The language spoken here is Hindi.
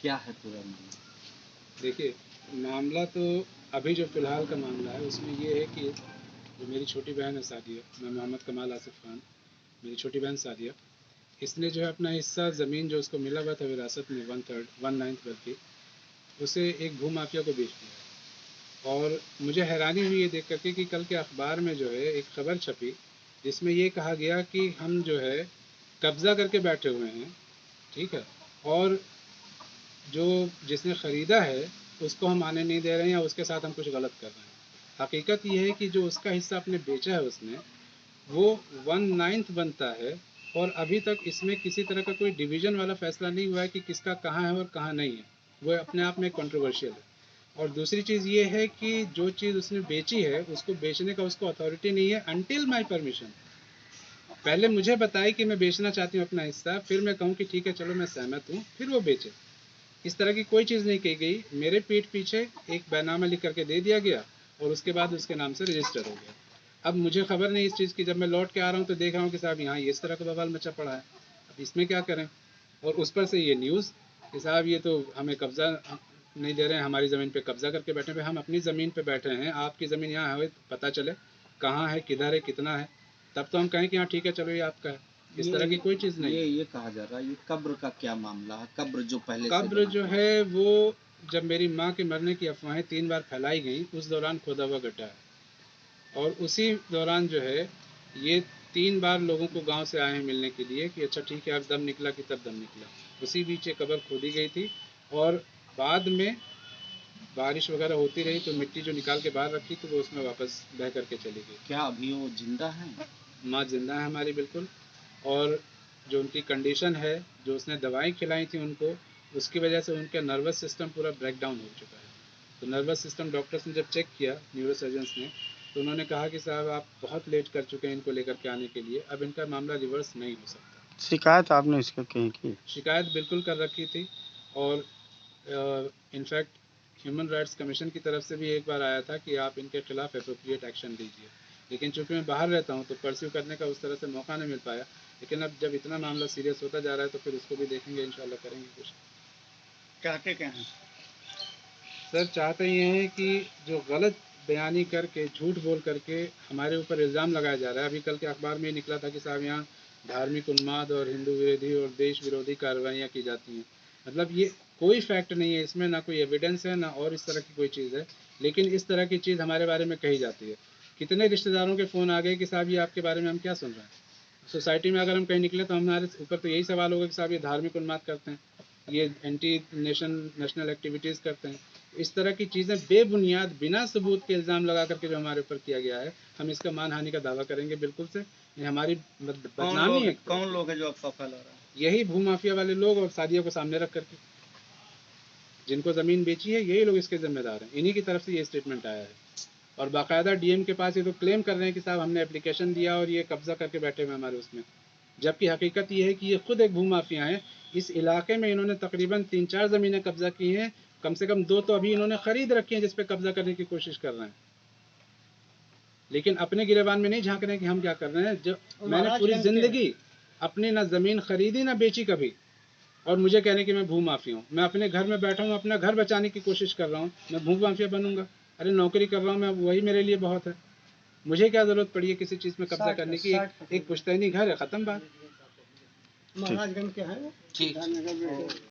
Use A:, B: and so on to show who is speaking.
A: क्या है पूरा मामला?
B: देखिए, मामला तो अभी जो फ़िलहाल का मामला है उसमें ये है कि जो मेरी छोटी बहन है सादिया, मैं मोहम्मद कमाल आसिफ खान, मेरी छोटी बहन सादिया, इसने जो है अपना हिस्सा ज़मीन जो उसको मिला हुआ था विरासत में 1/9 बल्कि, उसे एक भूमाफिया को बेच दिया है। और मुझे हैरानी हुई ये देख करके कि कल के अखबार में जो है एक खबर छपी जिसमें ये कहा गया कि हम जो है कब्ज़ा करके बैठे हुए हैं, ठीक है, और जो जिसने ख़रीदा है उसको हम आने नहीं दे रहे हैं या उसके साथ हम कुछ गलत कर रहे हैं। हकीकत ये है कि जो उसका हिस्सा अपने बेचा है उसने, वो 1/9 बनता है और अभी तक इसमें किसी तरह का कोई डिवीज़न वाला फैसला नहीं हुआ है कि किसका कहाँ है और कहाँ नहीं है। वो अपने आप में कंट्रोवर्शियल है। और दूसरी चीज़ ये है कि जो चीज़ उसने बेची है उसको बेचने का उसको अथॉरिटी नहीं है अनटिल माय परमिशन। पहले मुझे बताए कि मैं बेचना चाहती हूँ अपना हिस्सा, फिर मैं कहूँ कि ठीक है चलो मैं सहमत हूँ, फिर वो बेचे। इस तरह की कोई चीज़ नहीं कही गई। मेरे पीठ पीछे एक बैनामा लिख करके दे दिया गया और उसके बाद उसके नाम से रजिस्टर हो गया। अब मुझे खबर नहीं इस चीज़ की, जब मैं लौट के आ रहा हूँ तो देख रहा हूँ कि साहब यहाँ इस तरह का बवाल मचा पड़ा है। अब इसमें क्या करें? और उस पर से ये न्यूज़ कि साहब ये तो हमें कब्ज़ा नहीं दे रहे हैं, हमारी ज़मीन पे कब्ज़ा करके बैठे हुए। हम अपनी ज़मीन पे बैठे हैं, आपकी ज़मीन यहाँ है, पता चले कहाँ है, किधर है, कितना है, तब तो हम कहें कि हाँ ठीक है चलो ये आपका है। इस तरह की कोई चीज़ नहीं है।
A: ये कहा जा रहा है ये कब्र का क्या मामला है? कब्र जो पहले से
B: कब्र जो है वो जब मेरी माँ के मरने की अफवाहें 3 बार फैलाई गई उस दौरान खोदा हुआ गड्ढा है। और उसी दौरान जो है ये 3 बार लोगों को गांव से आए हैं मिलने के लिए कि अच्छा ठीक है अब दम निकला कि तब दम निकला। उसी बीच ये कब्र खोदी गई थी और बाद में बारिश वगैरह होती रही तो मिट्टी जो निकाल के बाहर रखी तो वो उसमें वापस बह करके चली गई।
A: क्या अभी वो जिंदा है?
B: माँ जिंदा है हमारी बिल्कुल। और जो उनकी कंडीशन है, जो उसने दवाई खिलाई थी उनको, उसकी वजह से उनका नर्वस सिस्टम पूरा ब्रेक डाउन हो चुका है। तो नर्वस सिस्टम डॉक्टर्स ने जब चेक किया, न्यूरोसर्जन्स ने, तो उन्होंने कहा कि साहब आप बहुत लेट कर चुके हैं इनको लेकर के आने के लिए, अब इनका मामला रिवर्स नहीं हो सकता।
C: शिकायत आपने इसका कहीं की?
B: शिकायत बिल्कुल कर रखी थी और इनफैक्ट ह्यूमन राइट्स कमीशन की तरफ से भी एक बार आया था कि आप इनके खिलाफ अप्रोप्रिएट एक्शन लीजिए। लेकिन चूंकि मैं बाहर रहता हूँ तो परस्यू करने का उस तरह से मौका नहीं मिल पाया। लेकिन अब जब इतना मामला सीरियस होता जा रहा है तो फिर उसको भी देखेंगे, इंशाल्लाह करेंगे कुछ।
C: चाहते क्या हैं?
B: सर चाहते ये हैं कि जो गलत बयानी करके, झूठ बोल करके हमारे ऊपर इल्ज़ाम लगाया जा रहा है। अभी कल के अखबार में निकला था कि साहब यहाँ धार्मिक उन्माद और हिंदू विरोधी और देश विरोधी कार्रवाइयाँ की जाती हैं। मतलब ये कोई फैक्ट नहीं है इसमें, ना कोई एविडेंस है, ना और इस तरह की कोई चीज़ है। लेकिन इस तरह की चीज़ हमारे बारे में कही जाती है। कितने रिश्तेदारों के फ़ोन आ गए कि साहब ये आपके बारे में हम क्या सुन रहे हैं। सोसाइटी में अगर हम कहीं निकले तो हमारे ऊपर तो यही सवाल होगा कि साहब ये धार्मिक उन्माद करते हैं, ये एंटी नेशनल एक्टिविटीज़ करते हैं। इस तरह की चीज़ें बेबुनियाद बिना सबूत के इल्ज़ाम लगा करके जो हमारे ऊपर किया गया है, हम इसका मानहानि का दावा करेंगे बिल्कुल से। ये हमारी बदनामी है।
C: कौन लोग है जो अफवाह फैला रहा है?
B: यही भूमाफिया वाले लोग और सादियों को सामने रख करके जिनको ज़मीन बेची है यही लोग इसके जिम्मेदार हैं। इन्हीं की तरफ से ये स्टेटमेंट आया है और बाकायदा डीएम के पास ये तो क्लेम कर रहे हैं कि साहब हमने एप्लीकेशन दिया और ये कब्जा करके बैठे हुए हमारे उसमें। जबकि हकीकत ये है कि ये खुद एक भूमाफिया हैं। इस इलाके में इन्होंने तकरीबन 3-4 ज़मीनें कब्जा की हैं, कम से कम 2 तो अभी इन्होंने ख़रीद रखी हैं जिस पे कब्जा करने की कोशिश कर रहे हैं। लेकिन अपने गिरेबान में नहीं झांक रहे हैं कि हम क्या कर रहे हैं। जो मैंने पूरी ज़िंदगी अपनी ना ज़मीन खरीदी ना बेची कभी, और मुझे कहने कि मैं भूमाफिया हूँ। मैं अपने घर में बैठा हूँ, अपना घर बचाने की कोशिश कर रहा हूँ, मैं भूमाफिया बनूंगा? अरे नौकरी कर रहा हूँ मैं, वही मेरे लिए बहुत है। मुझे क्या ज़रूरत पड़ी है किसी चीज़ में कब्जा करने की? एक पुश्तैनी घर है, ख़त्म बात।
C: महाराजगंज के हैं वो?
A: ठीक।